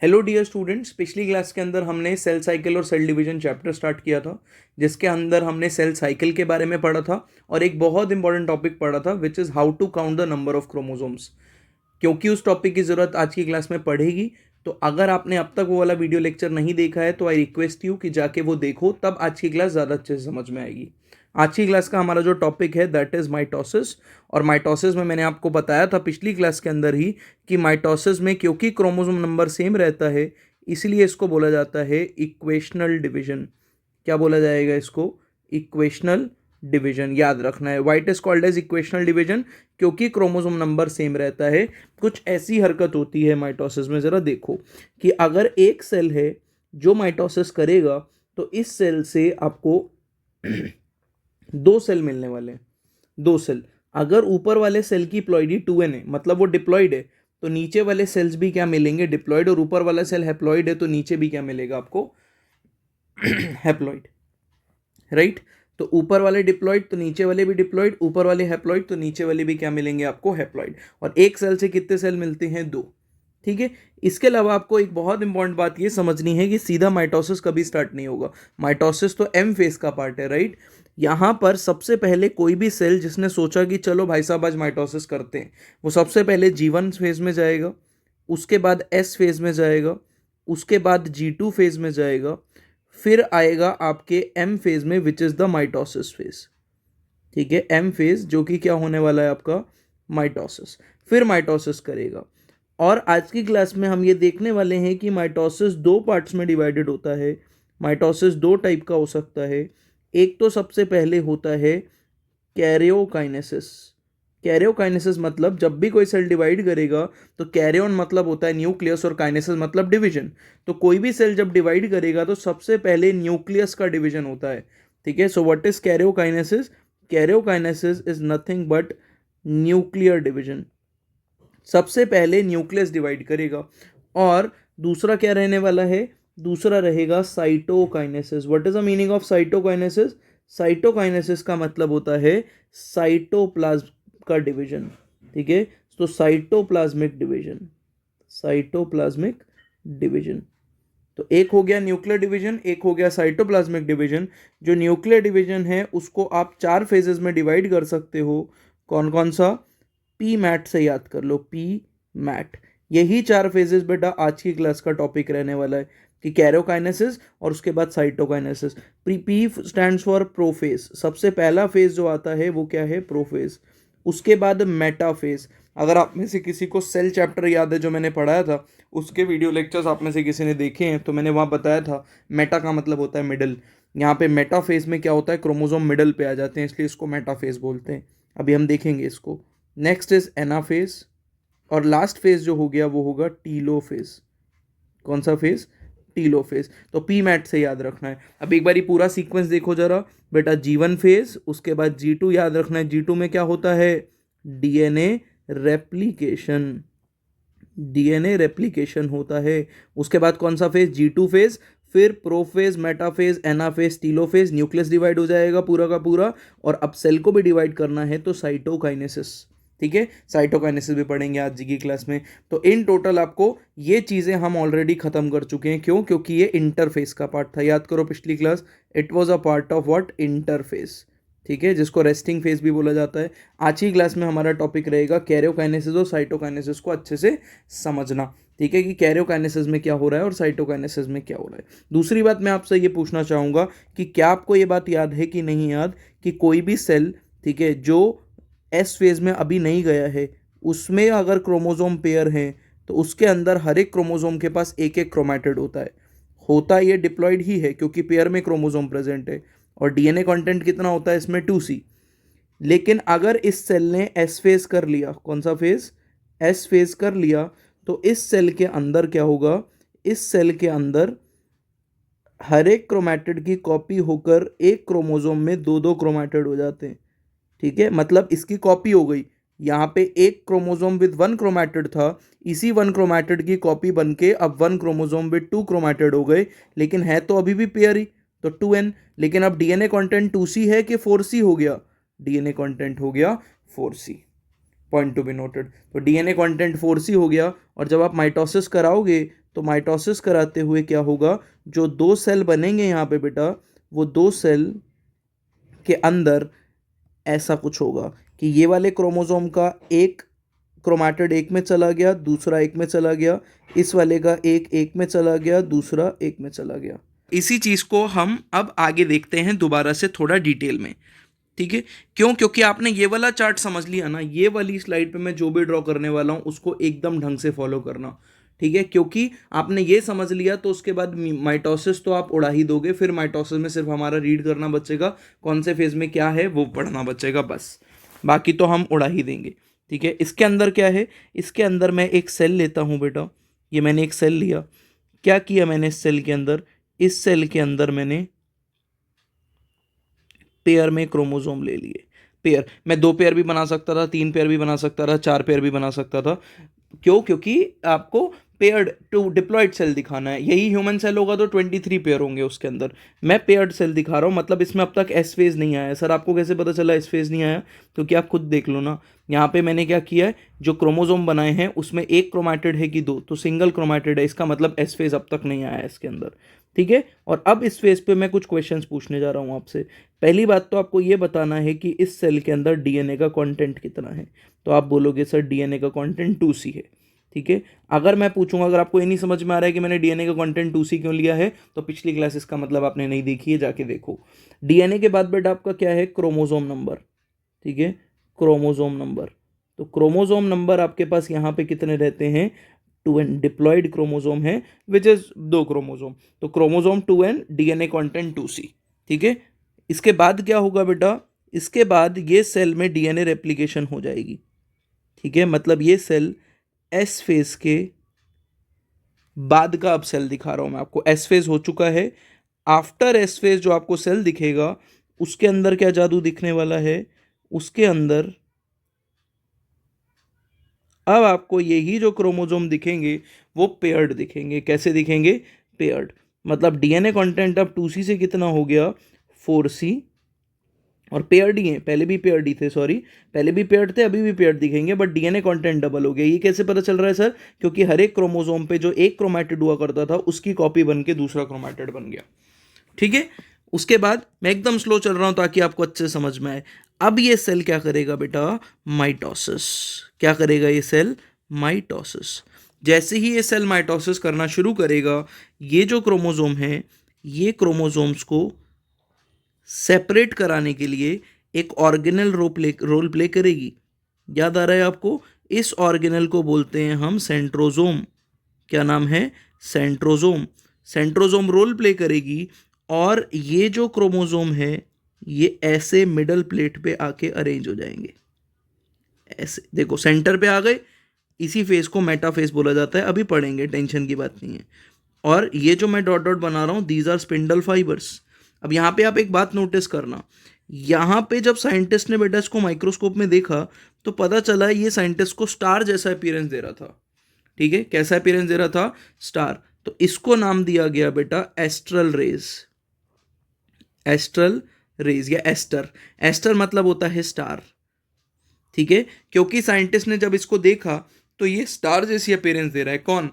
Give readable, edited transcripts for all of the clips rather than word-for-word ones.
Hello dear students, पिछली class के अंदर हमने सेल साइकिल और सेल डिवीजन चैप्टर स्टार्ट किया था, जिसके अंदर हमने सेल साइकिल के बारे में पढ़ा था और एक बहुत इंपॉर्टेंट टॉपिक पढ़ा था which is how to count the number of chromosomes. क्योंकि उस टॉपिक की ज़रूरत आज की क्लास में पड़ेगी, तो अगर आपने अब तक वो वाला वीडियो लेक्चर नहीं देखा है तो आई रिक्वेस्ट यू कि जाके वो देखो, तब आज की क्लास ज़्यादा अच्छे से समझ में आएगी। आज की क्लास का हमारा जो टॉपिक है दैट इज़ माइटोसिस। और माइटोसिस में मैंने आपको बताया था पिछली क्लास के अंदर ही कि माइटोसिस में क्योंकि क्रोमोसोम नंबर सेम रहता है, इसलिए इसको बोला जाता है इक्वेशनल डिवीजन। क्या बोला जाएगा इसको? Equational division. याद रखना है, white is called as equational division क्योंकि क्रोमोसोम नंबर सेम रहता है। कुछ ऐसी हरकत होती है माइटोसिस में, जरा देखो कि अगर एक सेल है जो माइटोसिस करेगा तो इस सेल से आपको दो सेल मिलने वाले हैं। दो सेल, अगर ऊपर वाले सेल की प्लॉइडी 2n है, मतलब वो डिप्लॉइड है, तो नीचे वाले सेल्स भी क्या मिलेंगे? डिप्लॉइड। और ऊपर वाला सेल हैप्लॉइड है तो नीचे भी क्या मिलेगा आपको? Haploid, right. तो ऊपर वाले डिप्लॉइड तो नीचे वाले भी डिप्लॉइड, ऊपर वाले हैप्लॉइड तो नीचे वाले भी क्या मिलेंगे आपको? हैप्लॉइड। और एक सेल से कितने सेल मिलते हैं? दो। ठीक है। इसके अलावा आपको एक बहुत इंपॉर्टेंट बात ये समझनी है कि सीधा माइटोसिस कभी स्टार्ट नहीं होगा। माइटोसिस तो एम फेज का पार्ट है, राइट। यहाँ पर सबसे पहले कोई भी सेल जिसने सोचा कि चलो भाई साहब आज माइटोसिस करते हैं, वो सबसे पहले G1 फेज में जाएगा, उसके बाद S फेज में जाएगा, उसके बाद G2 फेज में जाएगा, फिर आएगा आपके एम फेज में which is the mitosis phase. ठीक है, एम फेज जो कि क्या होने वाला है आपका? माइटोसिस। फिर माइटोसिस करेगा। और आज की क्लास में हम ये देखने वाले हैं कि माइटोसिस दो पार्ट्स में डिवाइडेड होता है। माइटोसिस दो टाइप का हो सकता है। एक तो सबसे पहले होता है कैरियोकाइनेसिस। कैरियोकाइनेसिस मतलब जब भी कोई सेल डिवाइड करेगा तो कैरियोन मतलब होता है न्यूक्लियस और काइनेसिस मतलब डिवीजन। तो कोई भी सेल जब डिवाइड करेगा तो सबसे पहले न्यूक्लियस का डिवीजन होता है। ठीक है। So what is karyokinesis? Karyokinesis is nothing but nuclear division. सबसे पहले न्यूक्लियस डिवाइड करेगा। और दूसरा क्या रहने वाला है? दूसरा रहेगा cytokinesis. What is the meaning of cytokinesis? Cytokinesis का मतलब होता है साइटोप्लाज्म का डिवीजन। ठीक है। तो साइटोप्लाज्मिक डिवीजन, साइटोप्लाज्मिक डिवीजन। तो एक हो गया न्यूक्लियर डिवीजन, एक हो गया साइटोप्लाज्मिक डिवीजन। जो न्यूक्लियर डिवीजन है उसको आप चार फेजेस में डिवाइड कर सकते हो। कौन कौन सा? पी मैट से याद कर लो, पी मैट। यही चार फेजेस बेटा आज की क्लास का टॉपिक रहने वाला है कि कैरियोकाइनेसिस और उसके बाद cytokinesis. P stands for prophase. सबसे पहला फेज जो आता है वो क्या है? प्रोफेज। उसके बाद मेटाफेज। अगर आप में से किसी को सेल चैप्टर याद है जो मैंने पढ़ाया था, उसके वीडियो लेक्चर्स आप में से किसी ने देखे हैं तो मैंने वहाँ बताया था मेटा का मतलब होता है मिडल। यहाँ पे मेटाफेज में क्या होता है? क्रोमोसोम मिडल पे आ जाते हैं, इसलिए इसको मेटाफेज बोलते हैं। अभी हम देखेंगे इसको। Next is anaphase. और लास्ट फेज जो हो गया वो होगा टीलोफेज। कौन सा फेज? टीलोफेज। तो पी मैट से याद रखना है। अब एक बार पूरा सीक्वेंस देखो जरा बेटा। G1 फेज, उसके बाद G2 याद रखना है। G2 में क्या होता है? DNA replication. डीएनए रेप्लिकेशन होता है। उसके बाद कौन सा फेज? G2 phase. फिर prophase, metaphase, anaphase, telophase. Nucleus divide हो जाएगा पूरा का पूरा। और अब सेल को भी डिवाइड करना है तो साइटोकाइनेसिस। ठीक है, साइटोकाइनेसिस भी पढ़ेंगे आज की क्लास में। तो इन टोटल आपको ये चीज़ें हम ऑलरेडी खत्म कर चुके हैं। क्यों? क्योंकि ये इंटरफेस का पार्ट था। याद करो पिछली class, it was a part of what? Interface. ठीक है, जिसको रेस्टिंग फेज भी बोला जाता है। आज की क्लास में हमारा टॉपिक रहेगा कैरियोकाइनेसिस और साइटोकाइनेसिस को अच्छे से समझना। ठीक है, कि कैरियोकाइनेसिस में क्या हो रहा है और साइटोकाइनेसिस में क्या हो रहा है। दूसरी बात मैं आपसे ये पूछना चाहूँगा कि क्या आपको ये बात याद है कि नहीं याद कि कोई भी सेल, ठीक है, जो एस फेज में अभी नहीं गया है, उसमें अगर क्रोमोसोम पेयर हैं तो उसके अंदर हर एक क्रोमोसोम के पास एक एक क्रोमैटिड होता है। होता ये डिप्लॉइड ही है क्योंकि पेयर में क्रोमोसोम प्रेजेंट है। और डीएनए कंटेंट कितना होता है इसमें? 2C। लेकिन अगर इस सेल ने एस फेज कर लिया, कौन सा फेज? एस फेज कर लिया, तो इस सेल के अंदर क्या होगा? इस सेल के अंदर हर एक क्रोमैटिड की कॉपी होकर एक क्रोमोसोम में दो दो क्रोमैटिड हो जाते हैं। ठीक है, मतलब इसकी कॉपी हो गई। यहाँ पे एक क्रोमोसोम विद वन क्रोमैटिड था, इसी वन क्रोमैटिड की कॉपी बनके अब one chromosome with two chromatid हो गए। लेकिन है तो अभी भी पेयर ही, तो 2n। लेकिन अब डीएनए कंटेंट 2C है कि 4C हो गया? डीएनए कंटेंट हो गया 4C। Point to be noted. तो डीएनए कंटेंट 4C हो गया। और जब आप माइटोसिस कराओगे तो माइटोसिस कराते हुए क्या होगा, जो 2 सेल बनेंगे यहाँ पे बेटा, वो 2 सेल के अंदर ऐसा कुछ होगा कि ये वाले क्रोमोसोम का एक क्रोमैटिड एक में चला गया, दूसरा एक में चला गया, इस वाले का एक एक में चला गया, दूसरा एक में चला गया। इसी चीज़ को हम अब आगे देखते हैं दोबारा से थोड़ा डिटेल में, ठीक है। क्यों? क्योंकि आपने ये वाला चार्ट समझ लिया ना, ये वाली स्लाइड पे मैं जो भी ड्रॉ करने वाला हूँ उसको एकदम ढंग से फॉलो करना, ठीक है। क्योंकि आपने ये समझ लिया तो उसके बाद माइटोसिस तो आप उड़ा ही दोगे, फिर माइटोसिस में सिर्फ हमारा रीड करना बचेगा, कौन से फेज में क्या है वो पढ़ना बचेगा बस, बाकी तो हम उड़ा ही देंगे, ठीक है। इसके अंदर क्या है, इसके अंदर मैं एक सेल लेता हूँ बेटा, ये मैंने एक सेल लिया, क्या किया मैंने इस सेल के अंदर, इस सेल के अंदर मैंने पेयर में क्रोमोसोम ले लिए। पेयर, मैं 2 पेयर भी बना सकता था, 3 पेयर भी बना सकता था, 4 पेयर भी बना सकता था। क्यों? क्योंकि आपको पेयर्ड टू डिप्लॉयड सेल दिखाना है। यही ह्यूमन सेल होगा तो 23 पेयर होंगे उसके अंदर, मैं पेयर्ड सेल दिखा रहा हूँ, मतलब इसमें अब तक एस फेज नहीं आया। सर आपको कैसे पता चला एस फेज नहीं आया? क्योंकि आप खुद देख लो ना, यहाँ पे मैंने क्या किया है, जो क्रोमोसोम बनाए हैं उसमें एक क्रोमैटिड है कि 2, तो सिंगल क्रोमैटिड है, इसका मतलब एस फेज अब तक नहीं आया है इसके अंदर, ठीक है। और अब इस फेज पे मैं कुछ क्वेश्चंस पूछने जा रहा हूँ आपसे। पहली बात तो आपको ये बताना है कि इस सेल के अंदर डीएनए का कंटेंट कितना है, तो आप बोलोगे सर डीएनए का कंटेंट 2C है, ठीक है। अगर मैं पूछूंगा, अगर आपको ये नहीं समझ में आ रहा है कि मैंने डीएनए का कंटेंट 2C क्यों लिया है, तो पिछली क्लासेस का मतलब आपने नहीं देखी है, जाके देखो। डीएनए के बाद बेटा आपका क्या है, क्रोमोसोम नंबर, ठीक है, क्रोमोसोम नंबर। तो क्रोमोसोम नंबर आपके पास यहाँ पे कितने रहते हैं, 2n डिप्लॉयड क्रोमोसोम है, विच इज 2 क्रोमोसोम, तो chromosome 2n, DNA content 2C, ठीक है। इसके बाद क्या होगा बेटा, इसके बाद ये सेल में डीएनए रेप्लिकेशन हो जाएगी, ठीक है। मतलब ये सेल एस फेज के बाद का अब सेल दिखा रहा हूं मैं आपको, एस फेज हो चुका है, आफ्टर एस फेज जो आपको सेल दिखेगा उसके अंदर क्या जादू दिखने वाला है, उसके अंदर अब आपको यही जो क्रोमोसोम दिखेंगे वो पेयर्ड दिखेंगे। कैसे दिखेंगे? पेयर्ड। मतलब डीएनए कंटेंट अब 2C से कितना हो गया, 4C, और पेयर्ड ही है, पहले भी पेयर्ड ही थे, सॉरी, पहले भी पेयर्ड थे, अभी भी पेयर्ड दिखेंगे, बट डीएनए कंटेंट डबल हो गया। ये कैसे पता चल रहा है सर? क्योंकि हर एक क्रोमोसोम पे जो एक क्रोमैटिड हुआ करता था उसकी कॉपी बन के दूसरा क्रोमैटिड बन गया, ठीक है। उसके बाद मैं एकदम स्लो चल रहा हूं ताकि आपको अच्छे से समझ में आए। अब ये सेल क्या करेगा बेटा, माइटोसिस। क्या करेगा ये सेल? माइटोसिस। जैसे ही ये सेल माइटोसिस करना शुरू करेगा, ये जो क्रोमोसोम है, ये क्रोमोसोम्स को सेपरेट कराने के लिए एक ऑर्गेनल रोल प्ले करेगी। याद आ रहा है आपको? इस ऑर्गेनल को बोलते हैं हम सेंट्रोजोम। क्या नाम है? सेंट्रोजोम। सेंट्रोजोम रोल प्ले करेगी, और ये जो क्रोमोसोम है ये ऐसे मिडल प्लेट पे आके अरेंज हो जाएंगे, ऐसे देखो सेंटर पे आ गए। इसी फेज को मेटाफेज बोला जाता है, अभी पढ़ेंगे, टेंशन की बात नहीं है। और ये जो मैं डॉट डॉट बना रहा हूँ, दीज आर स्पिंडल फाइबर्स। अब यहाँ पे आप एक बात नोटिस करना, यहाँ पे जब साइंटिस्ट ने बेटा इसको माइक्रोस्कोप में देखा तो पता चला ये साइंटिस्ट को स्टार जैसा अपीयरेंस दे रहा था, ठीक है। कैसा अपीयरेंस दे रहा था? स्टार। तो इसको नाम दिया गया बेटा एस्ट्रल रेज। एस्ट्रल रेज या एस्टर। एस्टर मतलब होता है स्टार, ठीक है। क्योंकि साइंटिस्ट ने जब इसको देखा तो ये स्टार जैसी अपीयरेंस दे रहा है। कौन?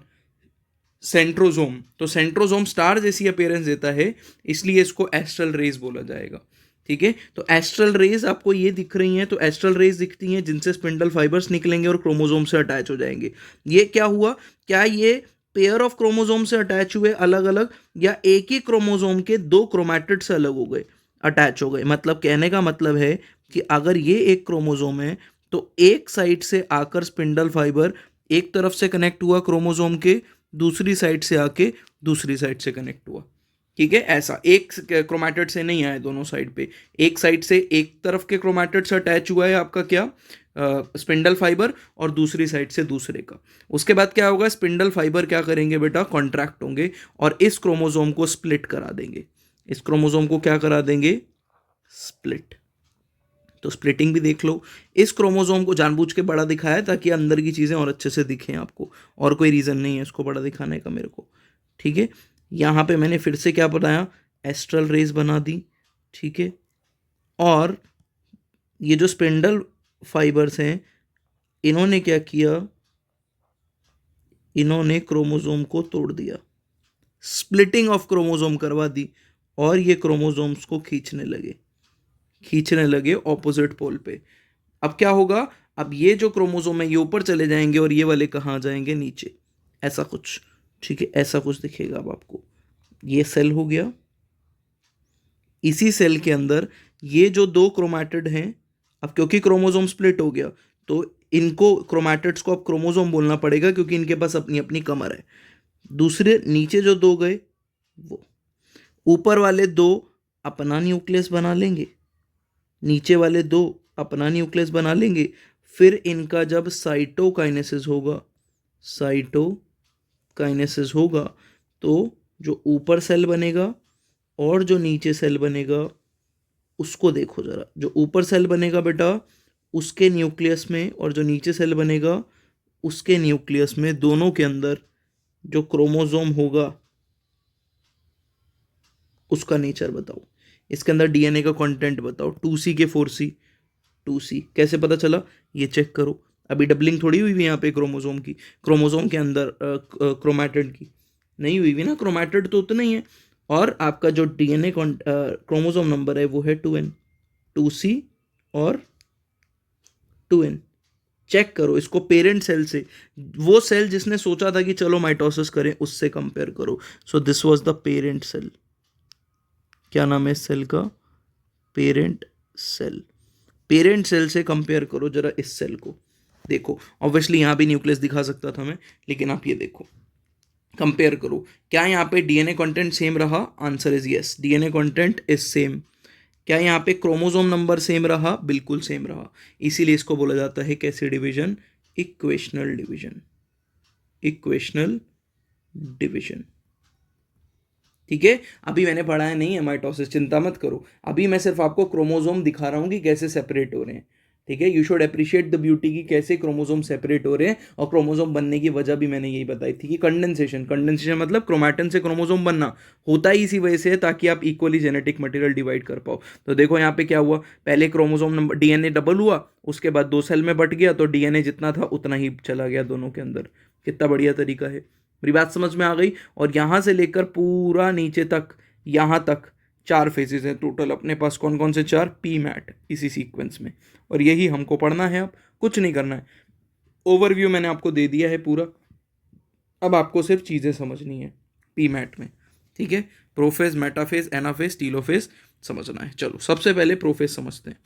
सेंट्रोजोम। तो सेंट्रोजोम स्टार जैसी अपीयरेंस देता है, इसलिए इसको एस्ट्रल रेज बोला जाएगा, ठीक है। तो एस्ट्रल रेज आपको ये दिख रही हैं, तो एस्ट्रल रेज दिखती हैं जिनसे स्पिंडल फाइबर्स निकलेंगे और क्रोमोसोम से अटैच हो जाएंगे। ये क्या हुआ? क्या ये पेयर ऑफ क्रोमोसोम से अटैच हुए अलग अलग, या एक ही क्रोमोसोम के 2 क्रोमैटिड से अलग हो गए, अटैच हो गए? मतलब कहने का मतलब है कि अगर ये एक क्रोमोसोम है तो एक साइड से आकर स्पिंडल फाइबर एक तरफ से कनेक्ट हुआ क्रोमोसोम के, दूसरी साइड से आके दूसरी साइड से कनेक्ट हुआ, ठीक है। ऐसा एक क्रोमैटिड से नहीं आए दोनों साइड पे, एक साइड से एक तरफ के क्रोमैटिड से अटैच हुआ है आपका क्या, स्पिंडल फाइबर, और दूसरी साइड से दूसरे का। उसके बाद क्या होगा? स्पिंडल फाइबर क्या करेंगे बेटा? कॉन्ट्रैक्ट होंगे और इस क्रोमोसोम को स्प्लिट करा देंगे। इस क्रोमोसोम को क्या करा देंगे? स्प्लिट। तो स्प्लिटिंग भी देख लो। इस क्रोमोसोम को जानबूझ के बड़ा दिखाया है ताकि अंदर की चीज़ें और अच्छे से दिखें आपको, और कोई रीज़न नहीं है इसको बड़ा दिखाने का मेरे को, ठीक है। यहाँ पे मैंने फिर से क्या बनाया? एस्ट्रल रेज बना दी, ठीक है। और ये जो स्पिंडल फाइबर्स हैं, इन्होंने क्या किया? इन्होंने क्रोमोसोम को तोड़ दिया, स्प्लिटिंग ऑफ क्रोमोसोम करवा दी और ये क्रोमोसोम्स को खींचने लगे ऑपोजिट पोल पे। अब क्या होगा, अब ये जो क्रोमोसोम है ये ऊपर चले जाएंगे और ये वाले कहाँ जाएंगे, नीचे, ऐसा कुछ। ठीक है, ऐसा कुछ दिखेगा अब आपको। ये सेल हो गया, इसी सेल के अंदर ये जो दो क्रोमैटिड हैं, अब क्योंकि क्रोमोसोम स्प्लिट हो गया तो इनको क्रोमैटिड्स को अब क्रोमोसोम बोलना पड़ेगा क्योंकि इनके पास अपनी अपनी कमर है। दूसरे नीचे जो दो गए वो, ऊपर वाले दो अपना न्यूक्लियस बना लेंगे, नीचे वाले दो अपना न्यूक्लियस बना लेंगे। फिर इनका जब साइटोकाइनेसिस होगा तो जो ऊपर सेल बनेगा और जो नीचे सेल बनेगा उसको देखो जरा। जो ऊपर सेल बनेगा बेटा उसके न्यूक्लियस में और जो नीचे सेल बनेगा उसके न्यूक्लियस में, दोनों के अंदर जो क्रोमोसोम होगा उसका नेचर बताओ। इसके अंदर डीएनए का कंटेंट बताओ, 2C के 4C। 2C कैसे पता चला, ये चेक करो। अभी डबलिंग थोड़ी हुई हुई यहाँ पे क्रोमोसोम की, क्रोमोसोम के अंदर क्रोमैटिड की नहीं हुई हुई ना, क्रोमैटिड तो उतना ही है। और आपका जो डीएनए क्रोमोसोम नंबर है वो है 2N, 2C और 2N। चेक करो इसको पेरेंट सेल से, वो सेल जिसने सोचा था कि चलो माइटोसिस करें उससे कंपेयर करो। So this was the parent cell. क्या नाम है इस सेल का, पेरेंट सेल। पेरेंट सेल से कंपेयर करो जरा इस सेल को। देखो ऑब्वियसली यहाँ भी न्यूक्लियस दिखा सकता था मैं, लेकिन आप ये देखो, कंपेयर करो। क्या यहाँ पे डीएनए कंटेंट सेम रहा, answer is yes, DNA content is same. क्या यहाँ पे क्रोमोसोम नंबर सेम रहा, बिल्कुल सेम रहा। इसीलिए इसको बोला जाता है कैसे division, equational division, equational division. ठीक है, अभी मैंने पढ़ाया नहीं है माइटोसिस, चिंता मत करो, अभी मैं सिर्फ आपको क्रोमोसोम दिखा रहा हूँ कि कैसे सेपरेट हो रहे हैं। ठीक है, you should appreciate the beauty की कैसे क्रोमोसोम सेपरेट हो रहे हैं। और क्रोमोसोम बनने की वजह भी मैंने यही बताई थी कि कंडेंसेशन, कंडेंसेशन मतलब क्रोमैटिन से क्रोमोसोम बनना होता ही इसी वजह से है ताकि आप इक्वली जेनेटिक मटेरियल डिवाइड कर पाओ। तो देखो यहाँ पे क्या हुआ, पहले क्रोमोसोम नंबर डीएनए डबल हुआ, उसके बाद 2 सेल में बट गया तो डीएनए जितना था उतना ही चला गया दोनों के अंदर। कितना बढ़िया तरीका है, मेरी बात समझ में आ गई। और यहाँ से लेकर पूरा नीचे तक, यहाँ तक 4 फेजेस हैं टोटल अपने पास। कौन कौन से 4, पी मैट इसी सीक्वेंस में, और यही हमको पढ़ना है, अब कुछ नहीं करना है। ओवरव्यू मैंने आपको दे दिया है पूरा, अब आपको सिर्फ चीज़ें समझनी है पी मैट में। ठीक है, प्रोफेज, मेटाफेज, एनाफेज, टीलोफेज समझना है। चलो सबसे पहले प्रोफेज समझते हैं।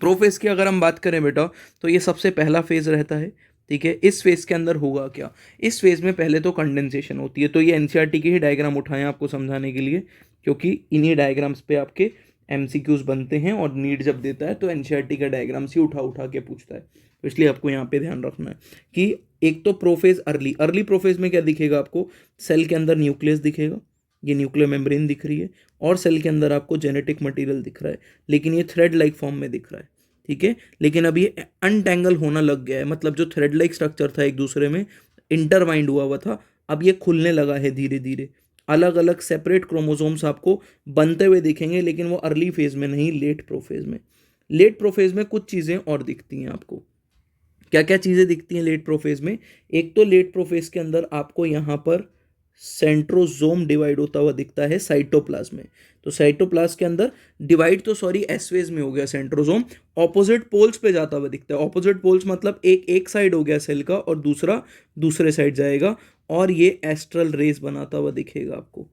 प्रोफेज की अगर हम बात करें बेटा तो ये सबसे पहला फेज रहता है। ठीक है, इस फेज के अंदर होगा क्या, इस फेज में पहले तो कंडेंसेशन होती है। तो ये एनसीईआरटी के ही डायग्राम उठाएं आपको समझाने के लिए, क्योंकि इन्हीं डायग्राम्स पे आपके एमसीक्यूज बनते हैं और नीट जब देता है तो एनसीईआरटी का डायग्राम्स ही उठा उठा के पूछता है। तो इसलिए आपको यहाँ पे ध्यान रखना है कि एक तो प्रोफेज अर्ली प्रोफेज में क्या दिखेगा आपको, सेल के अंदर न्यूक्लियस दिखेगा, ये न्यूक्लियर मेम्ब्रेन दिख रही है, और सेल के अंदर आपको जेनेटिक मटेरियल दिख रहा है, लेकिन ये थ्रेड लाइक फॉर्म में दिख रहा है। ठीक है, लेकिन अब ये अनटैंगल होना लग गया है, मतलब जो थ्रेड लाइक स्ट्रक्चर था एक दूसरे में इंटरवाइंड हुआ था, अब ये खुलने लगा है धीरे धीरे। अलग अलग सेपरेट क्रोमोसोम्स आपको बनते हुए दिखेंगे, लेकिन वो अर्ली फेज में नहीं, लेट प्रोफेज में। लेट प्रोफेज में कुछ चीज़ें और दिखती हैं आपको। क्या क्या चीज़ें दिखती हैं लेट प्रोफेज में, एक तो लेट प्रोफेज के अंदर आपको यहाँ पर सेंट्रोजोम डिवाइड होता हुआ दिखता है साइटोप्लाज्म में। तो साइटोप्लाज्म के अंदर डिवाइड तो सॉरी एस फेज में हो गया सेंट्रोजोम, ऑपोजिट पोल्स पे जाता हुआ दिखता है। ऑपोजिट पोल्स मतलब एक साइड हो गया सेल का और दूसरा दूसरे साइड जाएगा, और ये एस्ट्रल रेस बनाता हुआ दिखेगा आपको।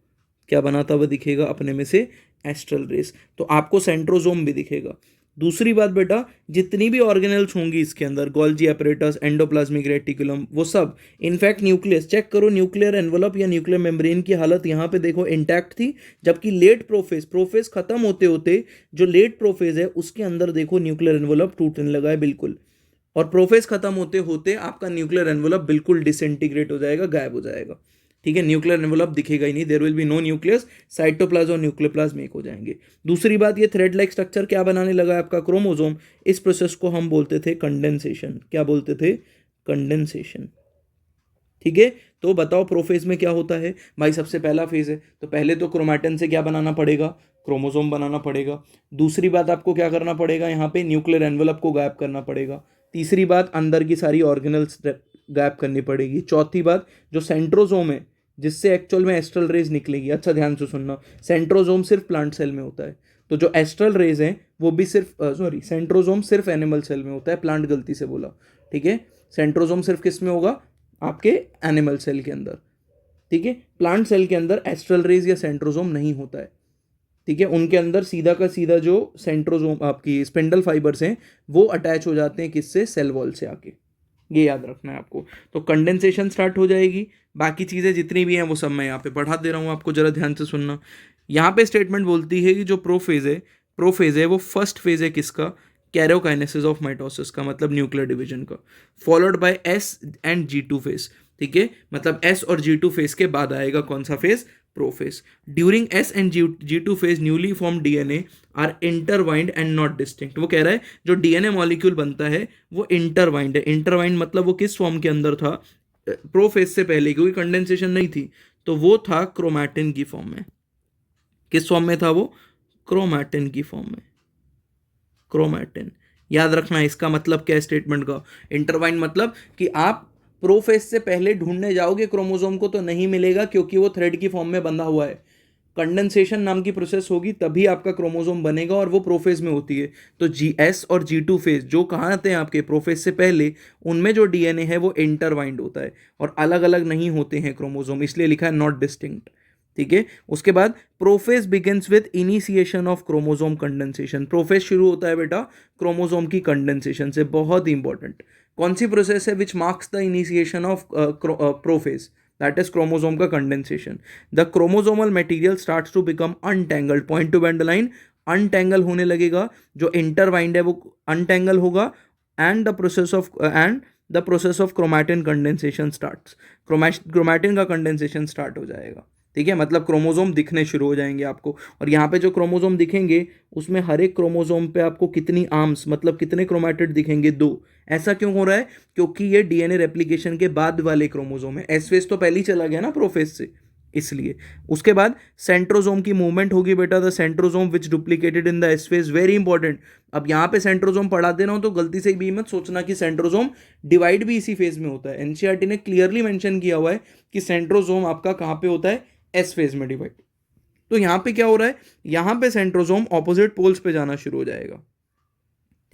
क्या बनाता हुआ दिखेगा अपने में से, एस्ट्रल रेस। तो आपको सेंट्रोजोम भी दिखेगा। दूसरी बात बेटा, जितनी भी ऑर्गेनेल्स होंगी इसके अंदर, गोल्जी एपरेटस, एंडोप्लाज्मिक रेटिकुलम, वो सब, इनफैक्ट न्यूक्लियस चेक करो, न्यूक्लियर एनवलप या न्यूक्लियर मेम्ब्रेन की हालत यहाँ पे देखो इंटैक्ट थी, जबकि लेट प्रोफेज खत्म होते होते जो लेट प्रोफेज है उसके अंदर देखो न्यूक्लियर एनवलप टूटने लगा है बिल्कुल, और प्रोफेज खत्म होते होते आपका न्यूक्लियर एनवलप बिल्कुल डिसइंटीग्रेट हो जाएगा, गायब हो जाएगा। ठीक है, न्यूक्लियर एनवलप दिखेगा ही नहीं, there will be no nucleus, cytoplasm और न्यूक्लियोप्लाज्म एक हो जाएंगे। दूसरी बात, ये थ्रेड लाइक स्ट्रक्चर क्या बनाने लगा है आपका क्रोमोसोम, इस प्रोसेस को हम बोलते थे कंडेंसेशन। क्या बोलते थे, कंडेंसेशन। ठीक है, तो बताओ प्रोफेज में क्या होता है भाई, सबसे पहला फेज है तो पहले तो क्रोमैटिन से क्या बनाना पड़ेगा, क्रोमोसोम बनाना पड़ेगा। दूसरी बात आपको क्या करना पड़ेगा, यहाँ पे न्यूक्लियर एनवलप को गायब करना पड़ेगा। तीसरी बात, अंदर की सारी ऑर्गेनल्स गायब करनी पड़ेगी। चौथी बात, जो सेंट्रोजोम है जिससे एक्चुअल में एस्ट्रल रेज निकलेगी, अच्छा ध्यान से सुनना, सेंट्रोजोम सिर्फ प्लांट सेल में होता है, तो जो एस्ट्रल रेज हैं वो भी सिर्फ सेंट्रोजोम सिर्फ एनिमल सेल में होता है, प्लांट गलती से बोला, ठीक है। सेंट्रोजोम सिर्फ किस में होगा, आपके एनिमल सेल के अंदर, ठीक है। प्लांट सेल के अंदर एस्ट्रल रेज या सेंट्रोजोम नहीं होता है, ठीक है। उनके अंदर सीधा का सीधा जो सेंट्रोजोम आपकी स्पिंडल फाइबर्स हैं वो अटैच हो जाते हैं किससे, सेल वॉल से आके, ये याद रखना है आपको। तो कंडेंसेशन स्टार्ट हो जाएगी, बाकी चीज़ें जितनी भी हैं वो सब मैं यहाँ पे पढ़ा दे रहा हूँ आपको, जरा ध्यान से सुनना। यहाँ पे स्टेटमेंट बोलती है कि जो प्रोफेज है वो फर्स्ट फेज है किसका, कैरियोकाइनेसिस ऑफ माइटोसिस का, मतलब न्यूक्लियर डिवीजन का, followed by S and G2 phase, ठीक है। मतलब एस और G2 फेज के बाद आएगा कौन सा phase, prophase. During S and G2 phase newly form DNA are intertwined and not distinct. वो कह रहा है जो डीएनए मॉलिक्यूल बनता है वो इंटरवाइंड है। इंटरवाइंड मतलब वो किस फॉर्म के अंदर था प्रोफेज से पहले, क्योंकि कंडेंसेशन नहीं थी, तो वो था क्रोमैटिन की फॉर्म में। किस फॉर्म में था वो, क्रोमैटिन की फॉर्म में, क्रोमैटिन। याद रखना इसका मतलब क्या है स्टेटमेंट का, इंटरवाइंड मतलब कि आप प्रोफेज से पहले ढूंढने जाओगे क्रोमोसोम को तो नहीं मिलेगा, क्योंकि वो थ्रेड की फॉर्म में बंधा हुआ है। कंडेंसेशन नाम की प्रोसेस होगी तभी आपका क्रोमोसोम बनेगा, और वो प्रोफेज में होती है। तो GS और G2 फेज जो कहाँ आते हैं आपके प्रोफेज से पहले, उनमें जो डीएनए है वो इंटरवाइंड होता है और अलग अलग नहीं होते हैं क्रोमोसोम, इसलिए लिखा है नॉट डिस्टिंक्ट, ठीक है। उसके बाद prophase begins with initiation of chromosome condensation. Prophase शुरू होता है बेटा क्रोमोसोम की कंडेंसेशन से, बहुत इंपॉर्टेंट। कौन सी प्रोसेस है which marks the initiation of prophase, that is chromosome का condensation. The chromosomal material starts to become untangled, point to bend line, untangle होने लगेगा, जो इंटरवाइंड है वो अनटेंगल होगा, and the process of chromatin condensation starts. Chromatin का condensation start हो जाएगा, ठीक है। मतलब क्रोमोसोम दिखने शुरू हो जाएंगे आपको, और यहाँ पे जो क्रोमोसोम दिखेंगे उसमें हर एक क्रोमोसोम पे आपको कितनी आर्म्स, मतलब कितने क्रोमैटिड दिखेंगे, 2। ऐसा क्यों हो रहा है, क्योंकि ये डीएनए रेप्लिकेशन के बाद वाले क्रोमोसोम है, एस फेज तो पहले ही चला गया ना प्रोफेज से, इसलिए। उसके बाद सेंट्रोसोम की मूवमेंट होगी बेटा, the centrosome which duplicated in the S phase, very important. अब यहाँ पे सेंट्रोसोम पढ़ा दे रहा हूँ तो गलती से भी मत सोचना कि सेंट्रोसोम डिवाइड भी इसी फेज में होता है। एनसीईआरटी ने क्लियरली मेंशन किया हुआ है कि सेंट्रोसोम आपका कहाँ पे होता है, एस फेज में डिवाइड। तो यहां पे क्या हो रहा है, यहां पे सेंट्रोसोम ऑपोजिट पोल्स पे जाना शुरू हो जाएगा,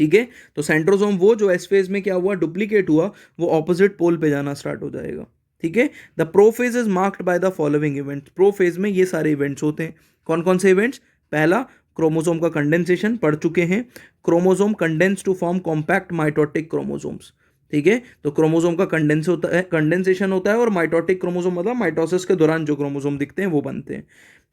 ठीक है। तो सेंट्रोसोम वो जो एस फेज में क्या हुआ, डुप्लीकेट हुआ, वो ऑपोजिट पोल पे जाना स्टार्ट हो जाएगा, ठीक है। The prophase is marked by the following events. Prophase में ये सारे इवेंट्स होते हैं, कौन कौन से इवेंट्स, पहला क्रोमोसोम का कंडेंसेशन, पढ़ चुके हैं, chromosome condense to form compact mitotic chromosomes, ठीक है। तो क्रोमोसोम का कंडेंसेशन होता है, और माइटोटिक क्रोमोसोम मतलब माइटोसिस के दौरान जो क्रोमोसोम दिखते हैं वो बनते हैं।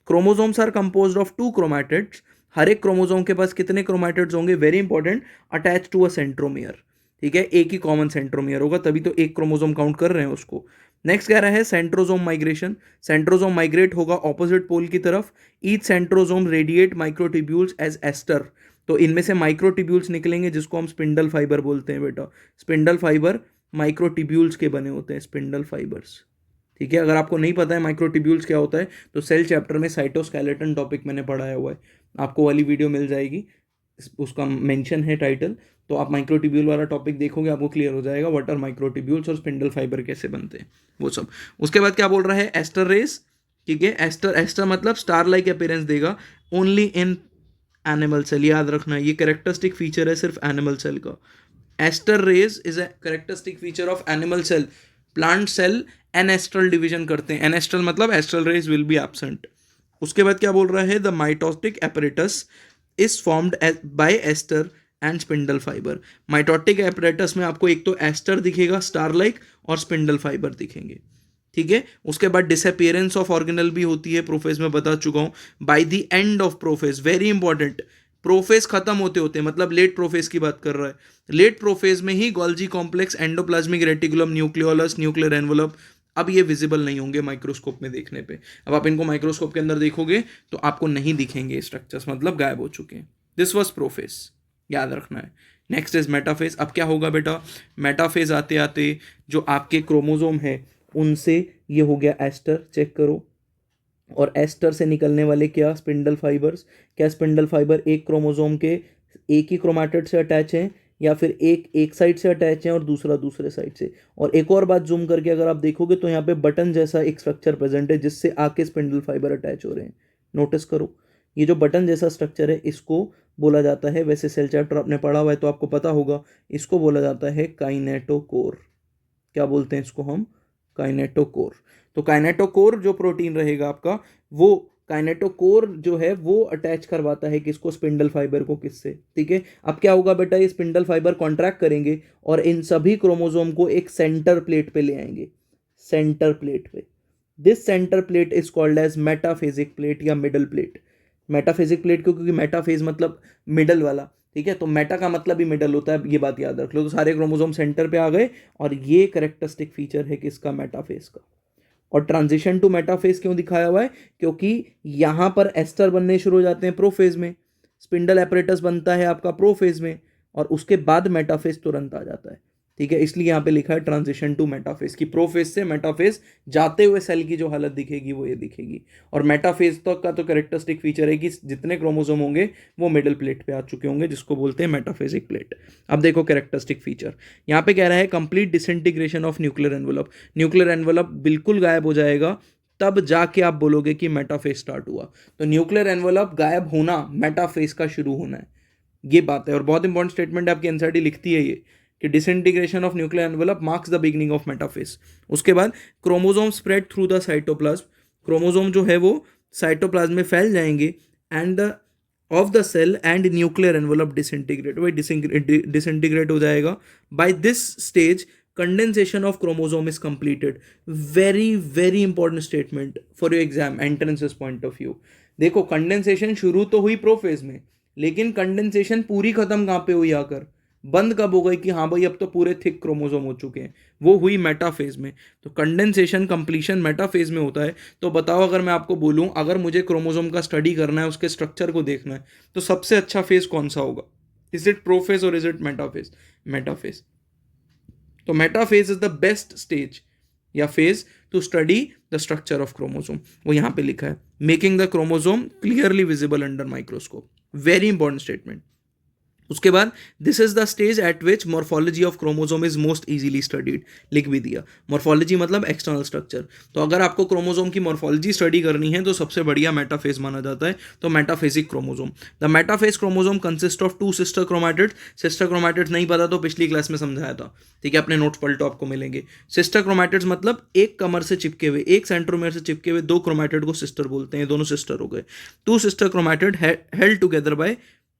Chromosomes are composed of 2 chromatids. हर एक क्रोमोसोम के पास कितने क्रोमैटिड्स होंगे, very important, attach to a centromere, ठीक है। एक ही कॉमन सेंट्रोमियर होगा, तभी तो एक क्रोमोसोम काउंट कर रहे हैं उसको। नेक्स्ट कह रहा है सेंट्रोसोम माइग्रेशन। सेंट्रोसोम माइग्रेट होगा ऑपोजिट पोल की तरफ। Each centrosome radiate microtubules as aster. तो इनमें से माइक्रोट्यूब्यूल्स निकलेंगे जिसको हम स्पिंडल फाइबर बोलते हैं बेटा। स्पिंडल फाइबर माइक्रोट्यूब्यूल्स के बने होते हैं, स्पिंडल फाइबर्स, ठीक है। अगर आपको नहीं पता है माइक्रोट्यूब्यूल्स क्या होता है तो सेल चैप्टर में साइटोस्केलेटन टॉपिक मैंने पढ़ाया हुआ है, आपको वाली वीडियो मिल जाएगी, उसका मेंशन है टाइटल, तो आप माइक्रोट्यूब्यूल वाला टॉपिक देखोगे, आपको क्लियर हो जाएगा व्हाट आर माइक्रोट्यूब्यूल्स और स्पिंडल फाइबर कैसे बनते हैं वो सब। उसके बाद क्या बोल रहा है, एस्टर रेस, ठीक है। एस्टर मतलब स्टार लाइक अपीयरेंस देगा ओनली इन एनिमल सेल, याद रखना ये कैरेक्टरिस्टिक फीचर है सिर्फ एनिमल सेल का। Aster rays is a characteristic feature of animal cell. Plant cell anastral division करते हैं, एनेस्ट्रल मतलब astral rays will be absent. उसके बाद क्या बोल रहा है, the mitotic apparatus is formed by aster and spindle fibre. Mitotic apparatus में आपको एक तो एस्टर दिखेगा स्टार लाइक, और स्पिंडल फाइबर दिखेंगे, ठीक है। उसके बाद डिसअपियरेंस ऑफ ऑर्गेनल भी होती है, प्रोफेज में बता चुका हूं। By the end of prophase, very important, prophase खत्म होते होते मतलब लेट प्रोफेज की बात कर रहा है, लेट प्रोफेज में ही Golgi complex, endoplasmic reticulum, nucleolus, nuclear envelope, अब ये विजिबल नहीं होंगे माइक्रोस्कोप में देखने पे। अब आप इनको माइक्रोस्कोप के अंदर देखोगे तो आपको नहीं दिखेंगे स्ट्रक्चर्स, मतलब गायब हो चुके हैं। दिस वाज प्रोफेज, याद रखना है। Next is metaphase. अब क्या होगा बेटा, मेटाफेज आते आते जो आपके क्रोमोसोम है उनसे ये हो गया एस्टर, चेक करो, और एस्टर से निकलने वाले क्या, स्पिंडल फाइबर्स। क्या स्पिंडल फाइबर एक क्रोमोसोम के एक ही क्रोमैटिड से अटैच हैं, या फिर एक साइड से अटैच है और दूसरा दूसरे साइड से। और एक और बात जूम करके अगर आप देखोगे तो यहाँ पे बटन जैसा एक स्ट्रक्चर प्रेजेंट है जिससे आके स्पिंडल फाइबर अटैच हो रहे हैं। नोटिस करो, ये जो बटन जैसा स्ट्रक्चर है इसको बोला जाता है, वैसे सेल चैप्टर आपने पढ़ा हुआ है तो आपको पता होगा, इसको बोला जाता है काइनेटोकोर। क्या बोलते हैं इसको हम? काइनेटोकोर। तो काइनेटोकोर जो प्रोटीन रहेगा आपका, वो काइनेटोकोर जो है वो अटैच करवाता है किसको? स्पिंडल फाइबर को। किससे? ठीक है। अब क्या होगा बेटा, ये स्पिंडल फाइबर कॉन्ट्रैक्ट करेंगे और इन सभी क्रोमोसोम को एक सेंटर प्लेट पे ले आएंगे, सेंटर प्लेट पे। This centre plate is called as metaphasic plate या मिडल प्लेट। मेटाफेजिक प्लेट क्योंकि मेटाफेज मतलब मिडल वाला, ठीक है, तो मेटा का मतलब ही मिडल होता है, ये बात याद रख लो। तो सारे क्रोमोसोम सेंटर पे आ गए और ये करेक्टरिस्टिक फीचर है किसका? मेटाफेज का। और ट्रांजिशन टू मेटाफेज क्यों दिखाया हुआ है? क्योंकि यहां पर एस्टर बनने शुरू हो जाते हैं प्रोफेज में, स्पिंडल एपरेटस बनता है आपका प्रोफेज में, और उसके बाद मेटाफेज तुरंत आ जाता है। ठीक है, इसलिए यहाँ पे लिखा है ट्रांजिशन टू मेटाफेज, की प्रोफेज से मेटाफेज जाते हुए सेल की जो हालत दिखेगी वो ये दिखेगी। और मेटाफेज तक का तो कैरेक्टरिस्टिक फीचर है कि जितने क्रोमोसोम होंगे वो मिडिल प्लेट पे आ चुके होंगे, जिसको बोलते हैं मेटाफेजिक प्लेट। अब देखो कैरेक्टरिस्टिक फीचर, यहाँ पे कह रहा है complete disintegration of nuclear envelope. Nuclear envelope बिल्कुल गायब हो जाएगा, तब जाके आप बोलोगे कि मेटाफेज स्टार्ट हुआ। तो न्यूक्लियर एनवेलप गायब होना मेटाफेज का शुरू होना है, ये बात है। और बहुत इंपॉर्टेंट स्टेटमेंट है, आपकी एनसीईआरटी लिखती है ये कि disintegration of nuclear envelope marks the beginning of metaphase. उसके बाद chromosome spread through the cytoplasm, chromosome जो है वो साइटोप्लाज्म में फैल जाएंगे, and the of the cell and nuclear envelope disintegrate, वही डिसइंटीग्रेट हो जाएगा। By this stage condensation of chromosome is completed. Very very important statement for your exam entrances point of view. देखो कंडेंसेशन शुरू तो हुई प्रोफेज में, लेकिन condensation पूरी खत्म कहाँ पे हुई? आकर बंद कब हो गई कि हाँ भाई अब तो पूरे थिक क्रोमोसोम हो चुके हैं? वो हुई मेटाफेज में। तो कंडेंसेशन कंप्लीशन मेटाफेज में होता है। तो बताओ, अगर मैं आपको बोलूं अगर मुझे क्रोमोसोम का स्टडी करना है, उसके स्ट्रक्चर को देखना है, तो सबसे अच्छा फेज कौन सा होगा? इज इट प्रोफेज और इज इट मेटाफेज? मेटाफेज। तो metaphase is the best stage या phase to study the structure of chromosome. वो यहां पे लिखा है, making the chromosome clearly visible under microscope. Very important statement. उसके बाद this is the stage at which morphology of chromosome is most easily studied. लिख भी दिया, मॉर्फोलॉजी मतलब एक्सटर्नल स्ट्रक्चर। तो अगर आपको क्रोमोसोम की मॉर्फोलॉजी स्टडी करनी है तो सबसे बढ़िया मेटाफेज माना जाता है, तो metaphasic chromosome. The metaphase chromosome consist of 2 sister chromatids. Sister chromatids नहीं पता तो पिछली क्लास में समझाया था, ठीक है, अपने नोट्स पलटो आपको मिलेंगे। सिस्टर क्रोमैटिड्स मतलब एक कमर से चिपके हुए, एक सेंट्रोमियर से चिपके हुए 2 क्रोमैटिड को सिस्टर बोलते हैं, दोनों सिस्टर हो गए। 2 sister chromatid held together by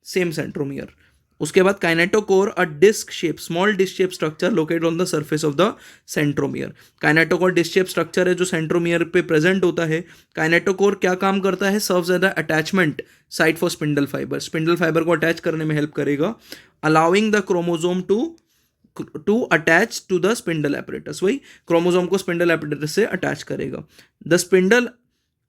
same centromere. उसके बाद kinetochore, a disc shape, small disc shape structure located on the surface of the centromere. Kinetochore disc shape structure है जो सेंट्रोमियर पे प्रेजेंट होता है। काइनेटोकोर क्या काम करता है? Serves as the attachment site for spindle fibre. Spindle fibre को अटैच करने में हेल्प करेगा, allowing the chromosome to attach to the spindle apparatus. वही क्रोमोसोम को स्पिंडल एपरेटस से अटैच करेगा।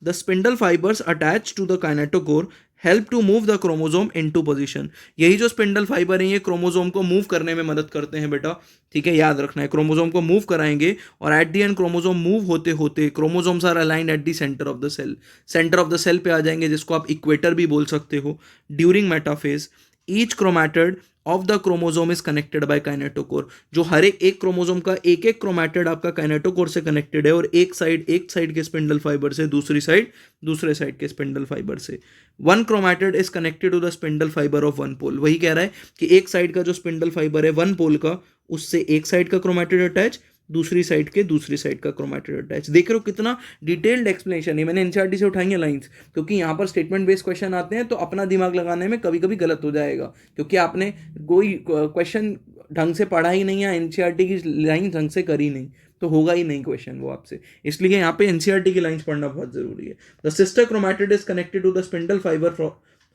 The spindle fibres attach to the kinetochore help to move the chromosome into position. यही जो स्पिंडल फाइबर है ये क्रोमोसोम को मूव करने में मदद करते हैं बेटा, ठीक है, याद रखना है। क्रोमोसोम को मूव कराएंगे और at the end chromosome move होते होते chromosomes are aligned at the centre of the cell. Centre of the cell पे आ जाएंगे, जिसको आप इक्वेटर भी बोल सकते हो। During metaphase each chromatid of the chromosome is connected by kinetochore. जो हर एक क्रोमोसोम का एक एक क्रोमैटिड आपका काइनेटोकोर से कनेक्टेड है, और एक साइड के स्पिंडल फाइबर से, दूसरे साइड के स्पिंडल फाइबर से। One chromatid is connected to the spindle fibre of one pole. वही कह रहा है कि एक साइड का जो स्पिंडल फाइबर है वन पोल का, उससे एक साइड का क्रोमैटिड अटैच, दूसरी साइड का क्रोमैटिड अटैच। देख रहे हो कितना डिटेल्ड एक्सप्लेनेशन है। मैंने एनसीईआरटी से उठाई है लाइंस, क्योंकि यहाँ पर स्टेटमेंट बेस्ड क्वेश्चन आते हैं तो अपना दिमाग लगाने में कभी कभी गलत हो जाएगा, क्योंकि आपने कोई क्वेश्चन ढंग से पढ़ा ही नहीं या एनसीईआरटी की लाइन ढंग से करी नहीं, तो होगा ही नहीं क्वेश्चन वो आपसे। इसलिए यहाँ पे एनसीईआरटी की लाइंस पढ़ना बहुत जरूरी है। The sister chromatid is connected to the spindle fibre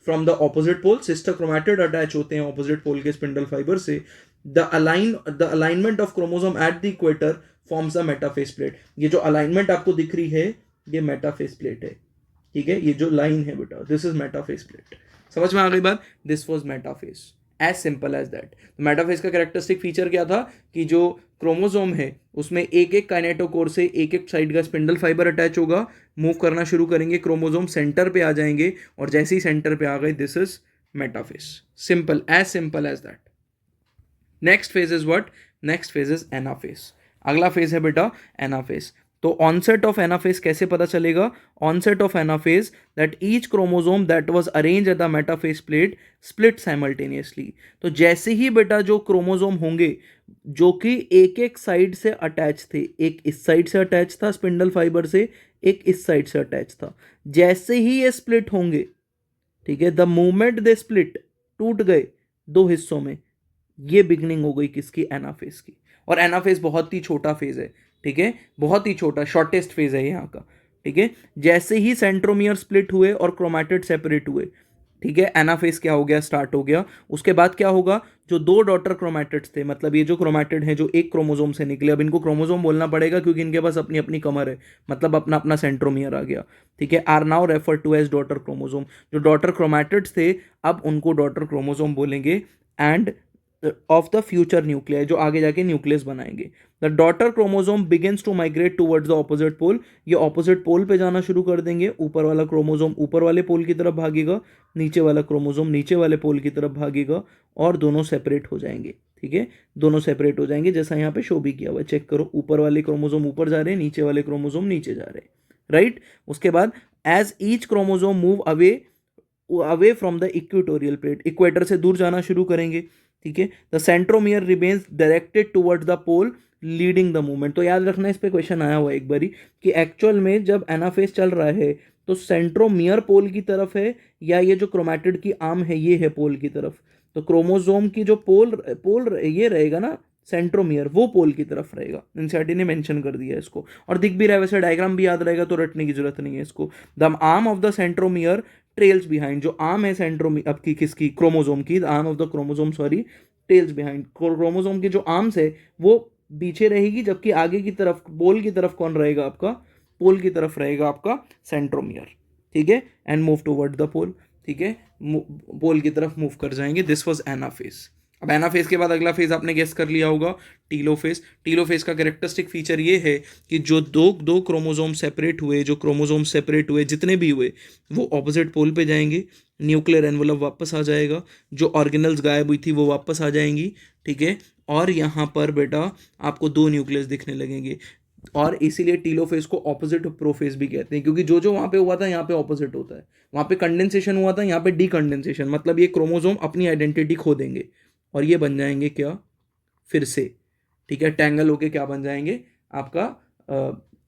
from the opposite pole. Sister chromatid attach होते हैं ऑपोजिट पोल के स्पिंडल फाइबर से। The alignment of chromosome at the equator forms the metaphase plate. ये जो alignment आपको दिख रही है ये मेटाफेज प्लेट है, ठीक है, ये जो लाइन है बेटा, दिस इज मेटाफेज प्लेट। समझ में आ गई बात? This was metaphase, as simple as that. Metaphase का कैरेक्टरिस्टिक फीचर क्या था कि जो क्रोमोसोम है उसमें एक एक काइनेटोकोर से एक एक साइड का स्पिंडल फाइबर अटैच होगा, मूव करना शुरू करेंगे, क्रोमोसोम सेंटर पे आ जाएंगे, और जैसे ही सेंटर पे आ गए this is metaphase. Simple as that. Next phase is what? Next phase is anaphase. अगला फेज है बेटा एनाफेज। तो ऑनसेट ऑफ एनाफेज कैसे पता चलेगा? Onset of anaphase that each chromosome that was arrange at the metaphase plate split simultaneously. तो जैसे ही बेटा जो क्रोमोसोम होंगे जो कि एक एक साइड से अटैच थे, एक इस साइड से अटैच था स्पिंडल फाइबर से, एक इस साइड से अटैच था, जैसे ही ये स्प्लिट होंगे, ठीक है, द मोमेंट दे स्प्लिट, टूट गए दो हिस्सों में, ये बिगनिंग हो गई किसकी? एनाफेज की। और एनाफेज बहुत ही छोटा फेज है, ठीक है, बहुत ही छोटा, शॉर्टेस्ट फेज है यहाँ का, ठीक है। जैसे ही सेंट्रोमियर स्प्लिट हुए और क्रोमैटिड सेपरेट हुए, ठीक है, एनाफेज क्या हो गया? स्टार्ट हो गया। उसके बाद क्या होगा? जो दो डॉटर क्रोमैटिड्स थे, मतलब ये जो क्रोमैटिड हैं जो एक क्रोमोसोम से निकले, अब इनको क्रोमोसोम बोलना पड़ेगा क्योंकि इनके पास अपनी अपनी कमर है, मतलब अपना अपना सेंट्रोमियर आ गया, ठीक है, are now refer to as daughter chromosome. जो डॉटर क्रोमैटिड्स थे अब उनको डॉटर क्रोमोसोम बोलेंगे, and of the future nuclear, जो आगे जाके न्यूक्लियस बनाएंगे। The daughter chromosome begins to migrate towards the opposite pole. ये ऑपोजिट पोल पे जाना शुरू कर देंगे। ऊपर वाला क्रोमोसोम ऊपर वाले पोल की तरफ भागेगा, नीचे वाला क्रोमोसोम नीचे वाले पोल की तरफ भागेगा, और दोनों सेपरेट हो जाएंगे, ठीक है, दोनों सेपरेट हो जाएंगे, जैसा यहाँ पे शो भी किया हुआ है। चेक करो, ऊपर वाले क्रोमोसोम ऊपर जा रहे हैं, नीचे वाले क्रोमोसोम नीचे जा रहे हैं, राइट। उसके बाद as each chromosome move away away from the equatorial plate, equator से दूर जाना शुरू करेंगे, ठीक है। The centromere remains directed towards the pole leading the movement. तो याद रखना, इस पे क्वेश्चन आया हुआ है एक बारी कि एक्चुअल में जब एनाफेज चल रहा है तो सेंट्रोमियर पोल की तरफ है, या ये जो क्रोमैटिड की आर्म है ये है पोल की तरफ। तो क्रोमोसोम की जो पोल पोल ये रहेगा ना सेंट्रोमियर, वो पोल की तरफ रहेगा। एनसीईआरटी ने मेंशन कर दिया इसको, और दिख भी रहा है, वैसे डायग्राम भी याद रहेगा तो रटने की जरूरत नहीं है इसको। The arm of the centromere trails behind. जो आर्म है सेंट्रोमियर अब की किसकी? क्रोमोसोम की। The arm of the chromosome, sorry, tails behind. Chromosome की जो आर्म्स है वो पीछे रहेगी, जबकि आगे की तरफ पोल की तरफ कौन रहेगा आपका? पोल की तरफ रहेगा आपका सेंट्रोमियर, ठीक है, एंड मूव टुवर्ड द पोल, ठीक है, पोल की तरफ मूव कर जाएंगे। This was anaphase. अब एनाफेज के बाद अगला फेज आपने गेस कर लिया होगा, टीलोफेज। टीलोफेज का कैरेक्टरिस्टिक फीचर ये है कि जो दो दो क्रोमोसोम सेपरेट हुए, जो क्रोमोसोम सेपरेट हुए जितने भी हुए, वो ऑपोजिट पोल पे जाएंगे, न्यूक्लियर एनवलप वापस आ जाएगा, जो ऑर्गेनल्स गायब हुई थी वो वापस आ जाएंगी, ठीक है, और यहाँ पर बेटा आपको दो न्यूक्लियस दिखने लगेंगे। और इसीलिए टीलोफेज को ऑपोजिट प्रोफेज भी कहते हैं, क्योंकि जो जो वहाँ पे हुआ था यहाँ पे ऑपोजिट होता है। वहाँ पे कंडेंसेशन हुआ था, यहाँ पे डीकंडेंसेशन, मतलब ये क्रोमोसोम अपनी आइडेंटिटी खो देंगे और ये बन जाएंगे क्या? फिर से, ठीक है, टैंगल होके क्या बन जाएंगे? आपका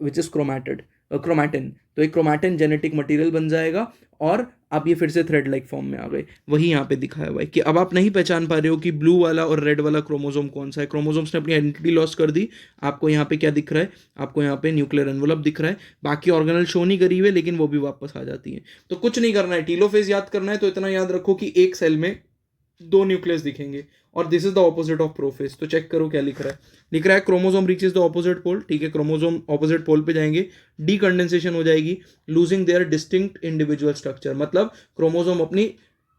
विच इज क्रोमैटिड, क्रोमैटिन। तो एक क्रोमैटिन जेनेटिक मटेरियल बन जाएगा, और अब ये फिर से थ्रेड लाइक फॉर्म में आ गए। वही यहाँ पे दिखाया हुआ है कि अब आप नहीं पहचान पा रहे हो कि ब्लू वाला और रेड वाला क्रोमोसोम कौन सा है। क्रोमोसोम्स ने अपनी आइडेंटिटी लॉस कर दी। आपको यहाँ पे क्या दिख रहा है? आपको यहाँ पे न्यूक्लियर एनवलप दिख रहा है, बाकी ऑर्गेनल शो नहीं करी हुए, लेकिन वो भी वापस आ जाती है। तो कुछ नहीं करना है, टीलोफेज याद करना है तो इतना याद रखो कि एक सेल में दो न्यूक्लियस दिखेंगे, और this is the opposite of prophase. तो चेक करो क्या लिख रहा है। लिख रहा है chromosome reaches the opposite pole, ठीक है, क्रोमोसोम ऑपोजिट पोल पे जाएंगे, डीकंडेंसेशन हो जाएगी, losing their distinct individual structure, मतलब क्रोमोसोम अपनी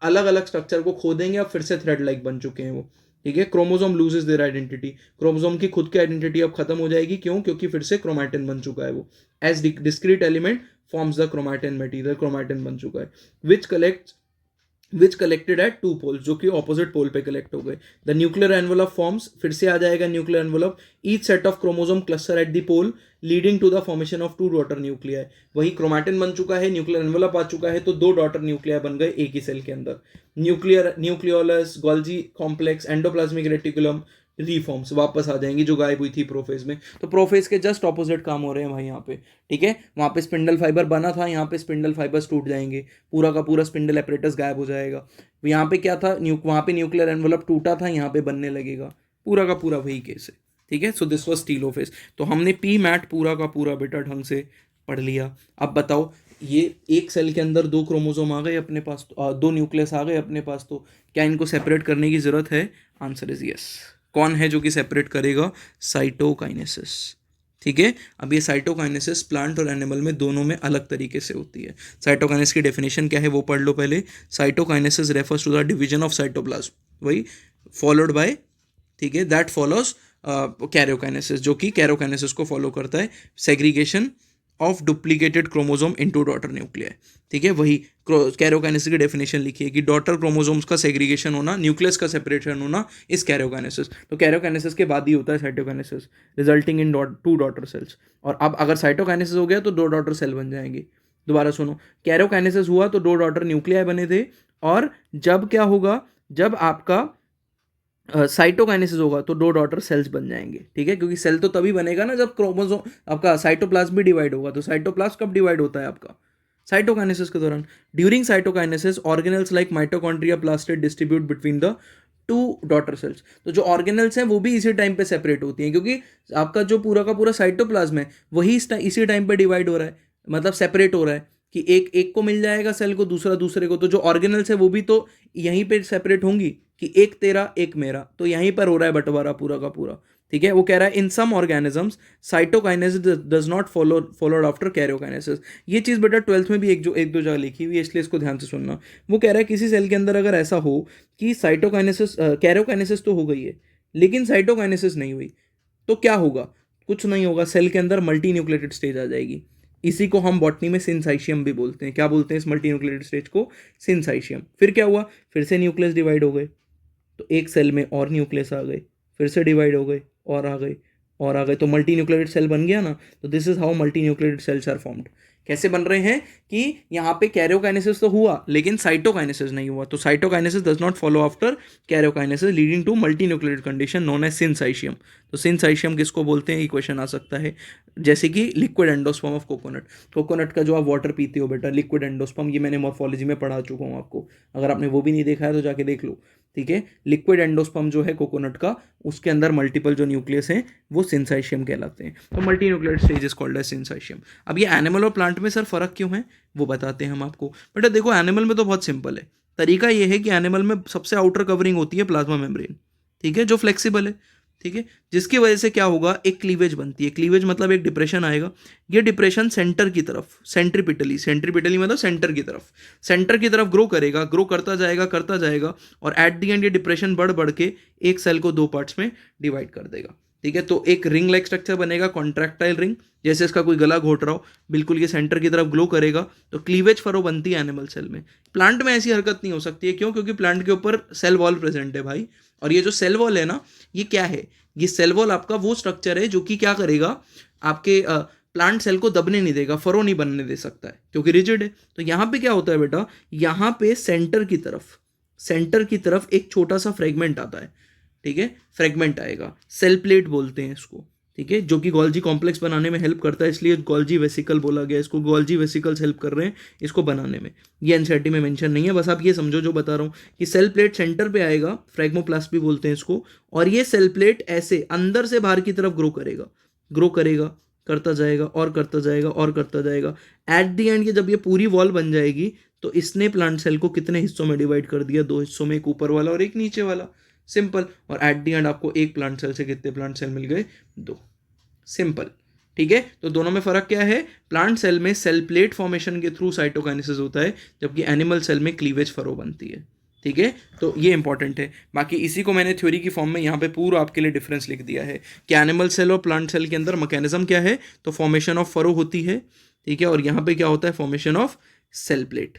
अलग अलग स्ट्रक्चर को खो देंगे, अब फिर से थ्रेड लाइक बन चुके हैं वो, ठीक है। Chromosome loses their identity, chromosome की खुद की आइडेंटिटी अब खत्म हो जाएगी। क्यों? क्योंकि फिर से क्रोमैटिन बन चुका है वो, as discrete element forms the chromatin material, chromatin बन चुका है, which collected at two poles, जो कि ऑपोजिट पोल पे कलेक्ट हो गए। द न्यूक्लियर एनवलप फॉर्म्स, फिर से आ जाएगा nuclear envelope, each set of chromosome cluster at the pole leading to the formation of two daughter nuclei. वही क्रोमैटिन बन चुका है, न्यूक्लियर एनवलप आ चुका है, तो दो डॉटर न्यूक्लियाई बन गए एक ही सेल के अंदर। Nucleolus, Golgi complex, endoplasmic reticulum, reforms वापस आ जाएंगी जो गायब हुई थी प्रोफेज में। तो प्रोफेज के जस्ट ऑपोजिट काम हो रहे हैं भाई यहाँ पे, ठीक है। वहाँ पे स्पिंडल फाइबर बना था, यहाँ पे स्पिंडल फाइबर्स टूट जाएंगे, पूरा का पूरा स्पिंडल एपरेटस गायब हो जाएगा। यहाँ पे क्या था? वहाँ पे न्यूक्लियर एनवलप टूटा था, यहाँ पे बनने लगेगा, पूरा का पूरा वही केस है, ठीक है। सो दिस वाज टीलोफेज। तो हमने पी मैट पूरा का पूरा बेटा ढंग से पढ़ लिया। अब बताओ, ये एक सेल के अंदर दो क्रोमोसोम आ गए अपने पास, दो न्यूक्लियस आ गए अपने पास, तो क्या इनको सेपरेट करने की जरूरत है? Answer is yes. कौन है जो कि सेपरेट करेगा? साइटोकाइनेसिस, ठीक है। अब ये साइटोकाइनेसिस प्लांट और एनिमल में दोनों में अलग तरीके से होती है। साइटोकाइनेसिस की डेफिनेशन क्या है वो पढ़ लो पहले। Cytokinesis refers to the division of cytoplasm, वही फॉलोड बाय, ठीक है, दैट फॉलोज कैरियोकाइनेसिस, जो कि कैरियोकाइनेसिस को फॉलो करता है, segregation of duplicated chromosome into daughter nuclei. ठीक है, वही कैरियोकाइनेसिस की डेफिनेशन लिखी है कि डॉटर क्रोमोसोम्स का सेग्रीगेशन होना, न्यूक्लियस का सेपरेशन होना इस कैरियोकाइनेसिस। तो कैरियोकाइनेसिस के बाद ही होता है cytokinesis, resulting in 2 daughter sales. और अब अगर साइटोकाइनेसिस हो गया तो 2 डॉटर सेल बन जाएंगे। दोबारा सुनो, कैरियोकाइनेसिस हुआ तो 2 डॉटर न्यूक्लियाई बने थे, और जब क्या होगा, जब आपका साइटोकाइनेसिस होगा तो 2 डॉटर सेल्स बन जाएंगे। ठीक है, क्योंकि सेल तो तभी बनेगा ना जब क्रोमोसोम आपका साइटोप्लाज्म भी डिवाइड होगा। तो साइटोप्लाज्म कब डिवाइड होता है आपका? साइटोकाइनेसिस के दौरान। During cytokinesis organelles like mitochondria plastid distribute between the 2 daughter sales. तो जो ऑर्गेनल्स हैं वो भी इसी टाइम पे सेपरेट होती हैं, क्योंकि आपका जो पूरा का पूरा साइटोप्लाज्म है वही इसी टाइम पे डिवाइड हो रहा है, मतलब सेपरेट हो रहा है कि एक एक को मिल जाएगा सेल को, दूसरा दूसरे को। तो जो ऑर्गेनल्स है वो भी तो यहीं पे सेपरेट होंगी कि एक तेरा एक मेरा, तो यहीं पर हो रहा है बंटवारा पूरा का पूरा। ठीक है, वो कह रहा है in some organisms cytokinesis does not followed after karyokinesis. ये चीज़ बेटा 12th में भी एक दो जगह लिखी हुई है, इसलिए इसको ध्यान से सुनना। वो कह रहा है किसी सेल के अंदर अगर ऐसा हो कि साइटोकाइनेसिस कैरियोकाइनेसिस तो हो गई है लेकिन साइटोकाइनेसिस नहीं हुई, तो क्या होगा? कुछ नहीं होगा, सेल के अंदर मल्टी न्यूक्लिएटेड स्टेज आ जाएगी। इसी को हम बॉटनी में सिंसाइशियम भी बोलते हैं। क्या बोलते हैं इस मल्टी न्यूक्लिएटेड स्टेज को? सिंसाइशियम। फिर क्या हुआ? फिर से न्यूक्लियस डिवाइड हो गए, तो एक सेल में और न्यूक्लियस आ गए, फिर से डिवाइड हो गए और आ गए और आ गए, तो मल्टी न्यूक्लिएटेड सेल बन गया ना। तो this is how multinucleated cells are formed. कैसे बन रहे हैं कि यहाँ पे कैरियोकाइनेसिस तो हुआ लेकिन साइटोकाइनेसिस नहीं हुआ, तो cytokinesis does not follow after karyokinesis leading to multi nucleated condition known as syncytium. तो सिंसाइशियम किसको बोलते हैं, ये क्वेश्चन आ सकता है। जैसे कि liquid endosperm of coconut. Coconut का जो आप वाटर पीते हो बेटा, लिक्विड एंडोस्पर्म, ये मैंने मॉर्फोलॉजी में पढ़ा चुका हूँ आपको। अगर आपने वो भी नहीं देखा है तो जाके देख लो। ठीक है, लिक्विड एंडोस्पर्म जो है कोकोनट का, उसके अंदर मल्टीपल जो न्यूक्लियस हैं वो सिंसाइशियम कहलाते हैं। तो multi nucleated stage is called as syncytium. अब ये एनिमल और प्लांट में सर फर्क क्यों है वो बताते हैं हम आपको। बेटा देखो, एनिमल में तो बहुत सिंपल है। तरीका ये है कि एनिमल में सबसे आउटर कवरिंग होती है प्लाज्मा मेम्ब्रेन, ठीक है, जो फ्लेक्सिबल है। ठीक है, जिसकी वजह से क्या होगा, एक क्लीवेज बनती है। क्लीवेज मतलब एक डिप्रेशन आएगा। ये डिप्रेशन सेंटर की तरफ, सेंट्रीपिटली मतलब सेंटर की तरफ ग्रो करेगा, ग्रो करता जाएगा और एट दी एंड ये डिप्रेशन बढ़ के एक सेल को 2 पार्ट्स में डिवाइड कर देगा। ठीक है, तो एक रिंग लाइक स्ट्रक्चर बनेगा, कॉन्ट्रैक्टाइल रिंग, जैसे इसका कोई गला घोट रहा हो, बिल्कुल ये सेंटर की तरफ ग्लो करेगा। तो क्लीवेज फरो बनती है एनिमल सेल में। प्लांट में ऐसी हरकत नहीं हो सकती है, क्यों? क्योंकि प्लांट के ऊपर सेल वॉल प्रेजेंट है भाई। और ये जो सेल वॉल है ना, ये क्या है? ये सेल वॉल आपका वो स्ट्रक्चर है जो कि क्या करेगा, आपके प्लांट सेल को दबने नहीं देगा, फरो नहीं बनने दे सकता है, क्योंकि रिजिड है। तो यहाँ पे क्या होता है बेटा, यहाँ पे सेंटर की तरफ एक छोटा सा फ्रेगमेंट आता है। ठीक है, फ्रेगमेंट आएगा, सेल प्लेट बोलते हैं इसको। ठीक है, जो कि गोल्जी कॉम्प्लेक्स बनाने में हेल्प करता है, इसलिए गोल्जी वेसिकल बोला गया इसको। गोल्जी वेसिकल्स हेल्प कर रहे हैं इसको बनाने में। ये एनसीईआरटी में मेंशन नहीं है, बस आप ये समझो जो बता रहा हूँ कि सेल प्लेट सेंटर पे आएगा, फ्रेगमोप्लास्ट भी बोलते हैं इसको, और ये सेल प्लेट ऐसे अंदर से बाहर की तरफ ग्रो करेगा, करता जाएगा और करता जाएगा और करता जाएगा। एट दी एंड जब ये पूरी वॉल बन जाएगी तो इसने प्लांट सेल को कितने हिस्सों में डिवाइड कर दिया? 2 हिस्सों में, एक ऊपर वाला और एक नीचे वाला। सिंपल। और एट दी एंड आपको एक प्लांट सेल से कितने प्लांट सेल मिल गए? 2। सिंपल। ठीक है, तो दोनों में फर्क क्या है? प्लांट सेल में सेल प्लेट फॉर्मेशन के थ्रू साइटोकाइनेसिस होता है, जबकि एनिमल सेल में क्लीवेज फरो बनती है। ठीक है, तो ये इंपॉर्टेंट है। बाकी इसी को मैंने थ्योरी की फॉर्म में यहाँ पे पूरा आपके लिए डिफरेंस लिख दिया है कि एनिमल सेल और प्लांट सेल के अंदर मैकेनिज्म क्या है। तो फॉर्मेशन ऑफ फरो होती है, ठीक है, और यहाँ पे क्या होता है? Formation of cell plate.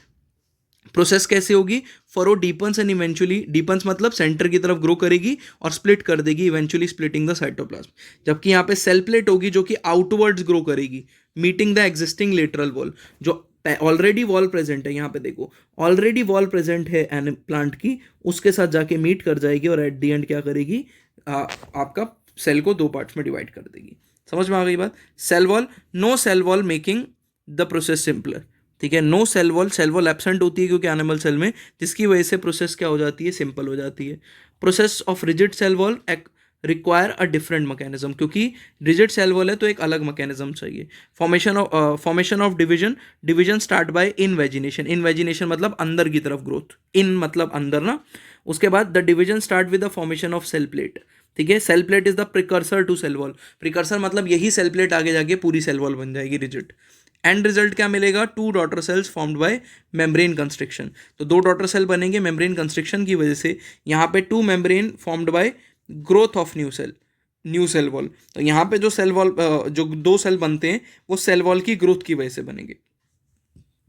Process कैसे होगी? Furrow deepens and eventually, deepens मतलब सेंटर की तरफ ग्रो करेगी और स्प्लिट कर देगी, इवेंचुअली स्प्लिटिंग द साइटोप्लाज्म। जबकि यहाँ पे सेल प्लेट होगी जो कि आउटवर्ड्स ग्रो करेगी, meeting the existing lateral wall. जो ऑलरेडी वॉल प्रेजेंट है, यहाँ पे देखो ऑलरेडी वॉल प्रेजेंट है प्लांट की, उसके साथ जाके मीट कर जाएगी और एट दी एंड क्या करेगी? आपका सेल को 2 पार्ट्स में डिवाइड कर देगी। समझ में आ गई बात? Cell wall, no cell wall making the process simpler. ठीक है, नो सेल वॉल एब्सेंट होती है क्योंकि एनिमल सेल में, जिसकी वजह से प्रोसेस क्या हो जाती है? सिंपल हो जाती है। Process of rigid cell wall require a different mechanism, क्योंकि रिजिड सेल वॉल है तो एक अलग मैकेनिज्म चाहिए। Formation of division start by invagination मतलब अंदर की तरफ ग्रोथ, इन मतलब अंदर ना। उसके बाद the division start with the formation of cell plate. ठीक है, cell plate is the precursor to cell wall. Precursor मतलब यही सेल प्लेट आगे जाके पूरी सेल वॉल बन जाएगी रिजिड। एंड रिजल्ट क्या मिलेगा? 2 daughter cells formed by membrane constriction. तो 2 डॉटर सेल बनेंगे मेम्ब्रेन कंस्ट्रिक्शन की वजह से। यहाँ पे 2 membrane formed by growth of new cell. New cell wall. तो यहाँ पे जो सेल वॉल जो दो सेल बनते हैं वो सेल वॉल की ग्रोथ की वजह से बनेंगे,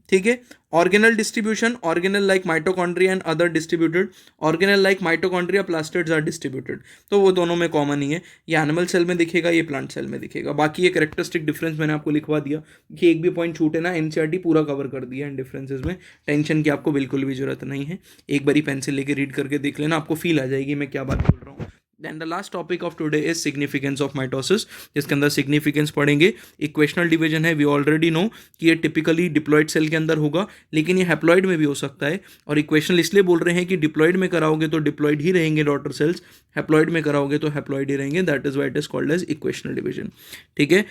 ठीक है। Organelle distribution, organelle like mitochondria and other distributed, organelle like mitochondria plastids are distributed. तो वो दोनों में कॉमन ही है, ये एनिमल सेल में दिखेगा, ये प्लांट सेल में दिखेगा। बाकी ये कैरेक्टरिस्टिक डिफरेंस मैंने आपको लिखवा दिया कि एक भी पॉइंट छूटे ना, एनसीईआरटी पूरा कवर कर दिया इन डिफरेंसेस में, टेंशन की आपको बिल्कुल भी जरूरत नहीं है। एक बारी पेंसिल लेके रीड करके देख लेना, आपको फील आ जाएगी मैं क्या बात बोल रहा हूँ। Then the last topic of today is significance of mitosis, जिसके अंदर सिग्निफिकेंस पढ़ेंगे। इक्वेशनल डिवीजन है, वी ऑलरेडी नो कि ये टिपिकली डिप्लॉइड सेल के अंदर होगा, लेकिन ये हैप्लॉइड में भी हो सकता है। और इक्वेशनल इसलिए बोल रहे हैं कि डिप्लॉइड में कराओगे तो डिप्लॉइड ही रहेंगे डॉटर सेल्स, हैप्लॉइड में कराओगे तो हैप्लॉइड ही रहेंगे, that is why it is called as equational division, ठीक है।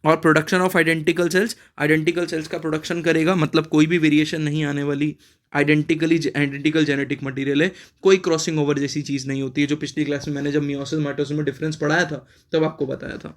और production of identical cells, identical cells का प्रोडक्शन करेगा, मतलब कोई भी वेरिएशन नहीं आने वाली, आइडेंटिकल जेनेटिक मटेरियल है, कोई क्रॉसिंग ओवर जैसी चीज़ नहीं होती है, जो पिछली क्लास में मैंने जब मियोसिस माइटोसिस में डिफरेंस पढ़ाया था तब आपको बताया था।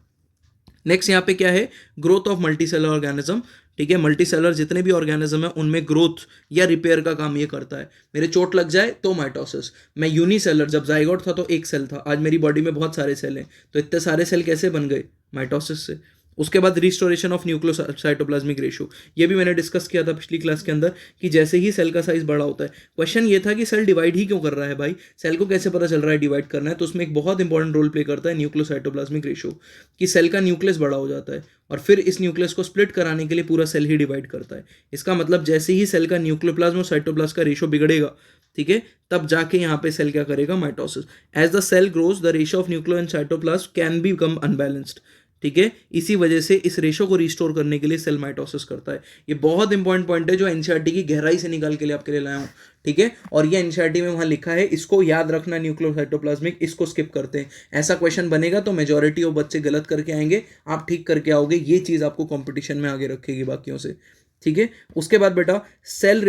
नेक्स्ट यहाँ पे क्या है, ग्रोथ ऑफ मल्टीसेलर ऑर्गेनिज्म, ठीक है। मल्टीसेलर जितने भी ऑर्गेनिज्म है उनमें ग्रोथ या रिपेयर का काम ये करता है। मेरे चोट लग जाए तो माइटोसिस, मैं यूनिसेलर, जब जाइगोट था तो एक सेल था, आज मेरी बॉडी में बहुत सारे सेल हैं, तो इतने सारे सेल कैसे बन गए, माइटोसिस से। उसके बाद रिस्टोरेशन ऑफ न्यूक्लियोसाइटोप्लाज्मिक रेशियो, ये भी मैंने डिस्कस किया था पिछली क्लास के अंदर कि जैसे ही सेल का साइज बड़ा होता है, क्वेश्चन ये था कि सेल डिवाइड ही क्यों कर रहा है भाई, सेल को कैसे पता चल रहा है डिवाइड करना है, तो उसमें एक बहुत इंपॉर्टेंट रोल प्ले करता है न्यूक्लियोसाइटोप्लाज्मिक रेशियो, कि सेल का न्यूक्लियस बड़ा हो जाता है और फिर इस न्यूक्लियस को स्प्लिट कराने के लिए पूरा सेल ही डिवाइड करता है। इसका मतलब जैसे ही सेल का न्यूक्लियोप्लाज्म और साइटोप्लाज्म का रेशियो बिगड़ेगा, ठीक है, तब जाके यहाँ पे सेल क्या करेगा, mitosis. As the cell grows the ratio of nucleo and cytoplasm can be become unbalanced, ठीक है। इसी वजह से इस रेशो को रिस्टोर करने के लिए सेल माइटोसिस करता है। ये बहुत इंपॉर्टेंट पॉइंट है जो एनसीईआरटी की गहराई से निकाल के लिए आपके लिए लाया हूँ, ठीक है। और ये एनसीईआरटी में वहाँ लिखा है, इसको याद रखना, न्यूक्लियोसाइटोप्लाज्मिक, इसको स्किप करते हैं। ऐसा क्वेश्चन बनेगा तो मेजॉरिटी ऑफ बच्चे गलत करके आएंगे, आप ठीक करके आओगे, ये चीज़ आपको कॉम्पिटिशन में आगे रखेगी बाकियों से, ठीक है। उसके बाद बेटा सेल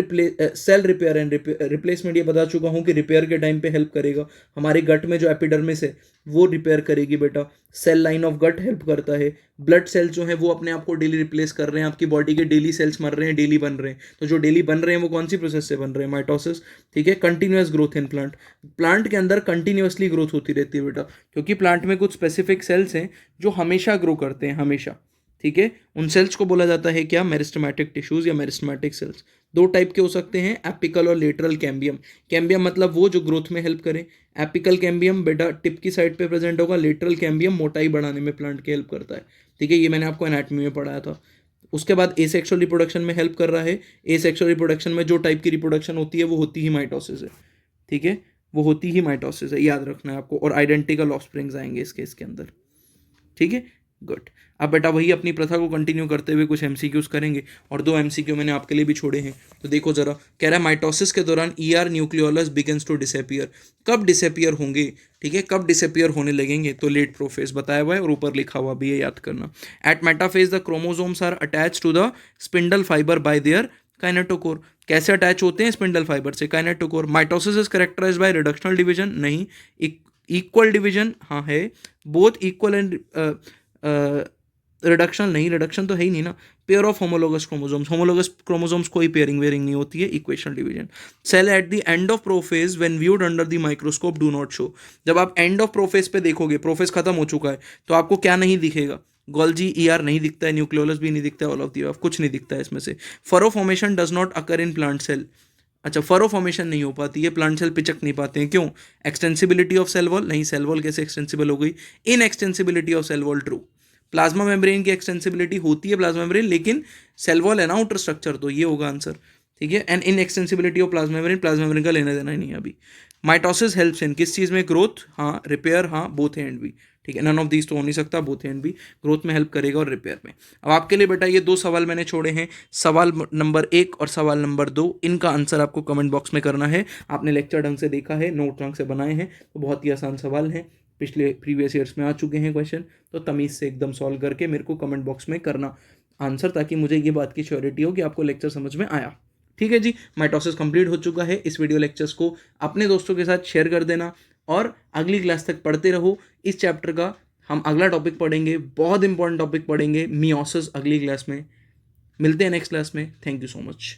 रिपेयर एंड रिप्लेसमेंट, ये बता चुका हूँ कि रिपेयर के टाइम पे हेल्प करेगा। हमारे गट में जो एपिडर्मिस है वो रिपेयर करेगी बेटा, cell line of gut help करता है। ब्लड सेल्स जो है वो अपने आप को डेली रिप्लेस कर रहे हैं, आपकी बॉडी के डेली सेल्स मर रहे हैं, डेली बन रहे हैं, तो जो डेली बन रहे हैं वो कौन सी प्रोसेस से बन रहे हैं, माइटोसिस, ठीक है। Continuous growth in plant, plant के अंदर कंटिन्यूअसली ग्रोथ होती रहती है बेटा, क्योंकि प्लांट में कुछ स्पेसिफिक सेल्स हैं जो हमेशा ग्रो करते हैं, हमेशा, ठीक है। उन सेल्स को बोला जाता है क्या, मेरिस्टेमेटिक टिश्यूज या मेरिस्टेमेटिक सेल्स। दो टाइप के हो सकते हैं, एपिकल और लेटरल कैम्बियम। कैम्बियम मतलब वो जो ग्रोथ में हेल्प करे, एपिकल कैम्बियम बेटा टिप की साइड पे प्रेजेंट होगा, लेटरल कैम्बियम मोटाई बढ़ाने में प्लांट की हेल्प करता है, ठीक है। ये मैंने आपको एनाटॉमी में पढ़ाया था। उसके बाद एसेक्सुअल रिप्रोडक्शन में हेल्प कर रहा है। एसेक्सुअल रिप्रोडक्शन में जो टाइप की रिप्रोडक्शन होती है वो होती ही माइटोसिस है, ठीक है, वो होती ही माइटोसिस है, याद रखना है आपको। और आइडेंटिकल ऑफस्प्रिंग्स आएंगे इस केस के अंदर, ठीक है, गुड। अब बेटा वही अपनी प्रथा को कंटिन्यू करते हुए कुछ एमसीक्यूज करेंगे, और दो एमसीक्यू मैंने आपके लिए भी छोड़े हैं, तो देखो जरा। कह रहा है माइटोसिस के दौरान ER nucleolus begins to disappear, कब डिसअपियर होंगे, ठीक है, कब डिसअपियर होने लगेंगे, तो लेट प्रोफेज बताया हुआ है और ऊपर लिखा हुआ भी है, याद करना। At metaphase the chromosomes are attach to the spindle fibre by their kinetochore, कैसे अटैच होते हैं स्पिंडल फाइबर से, kinetochore. Mitosis is characterised by reductional division, नहीं। इक्वल डिवीजन, हाँ है, बोथ इक्वल एंड रिडक्शन नहीं, रिडक्शन तो है ही नहीं ना। पेयर ऑफ होमोलोगस क्रोमोसोम्स कोई पेयरिंग वेयरिंग नहीं होती है, equational division. Cell at the end of prophase when viewed under the microscope do not show, जब आप एंड ऑफ प्रोफेज पे देखोगे, प्रोफेज खत्म हो चुका है, तो आपको क्या नहीं दिखेगा, गोल्जी ईआर नहीं दिखता है, न्यूक्लियोलस भी नहीं दिखता है, ऑल ऑफ द अबव कुछ नहीं दिखता है इसमें से। Furrow formation does not occur in plant cell, अच्छा फरो फॉर्मेशन नहीं हो पाती है, प्लांट सेल पिचक नहीं पाते हैं, क्यों, एक्सटेंसिबिलिटी ऑफ सेल वॉल, नहीं, सेल वॉल कैसे एक्सटेंसिबल हो गई, in extensibility of cell wall, true. Plasma membrane की एक्सटेंसिबिलिटी होती है प्लाज्मा मेम्ब्रेन, लेकिन सेल वॉल है ना आउटर स्ट्रक्चर, तो ये होगा आंसर, ठीक है। And in extensibility of plasma membrane का लेना देना ही नहीं है अभी। माइटोसिस हेल्प्स इन किस चीज़ में, ग्रोथ, हाँ, रिपेयर, हाँ, बोथ एंड भी, ठीक है। नन ऑफ दीज तो हो नहीं सकता, बोथ एंड भी, ग्रोथ में हेल्प करेगा और रिपेयर में। अब आपके लिए बेटा ये दो सवाल मैंने छोड़े हैं, सवाल नंबर 1 और सवाल नंबर 2, इनका आंसर आपको कमेंट बॉक्स में करना है। आपने लेक्चर ढंग से देखा है, नोट ढंग से बनाए हैं, तो बहुत ही आसान सवाल हैं, पिछले प्रीवियस ईयर्स में आ चुके हैं क्वेश्चन, तो तमीज़ से एकदम सॉल्व करके मेरे को कमेंट बॉक्स में करना आंसर, ताकि मुझे ये बात की श्योरिटी हो कि आपको लेक्चर समझ में आया, ठीक है जी। माइटोसिस कंप्लीट हो चुका है। इस वीडियो लेक्चर्स को अपने दोस्तों के साथ शेयर कर देना और अगली क्लास तक पढ़ते रहो। इस चैप्टर का हम अगला टॉपिक पढ़ेंगे, बहुत इंपॉर्टेंट टॉपिक पढ़ेंगे, मियोसिस, अगली क्लास में। मिलते हैं नेक्स्ट क्लास में। Thank you so much.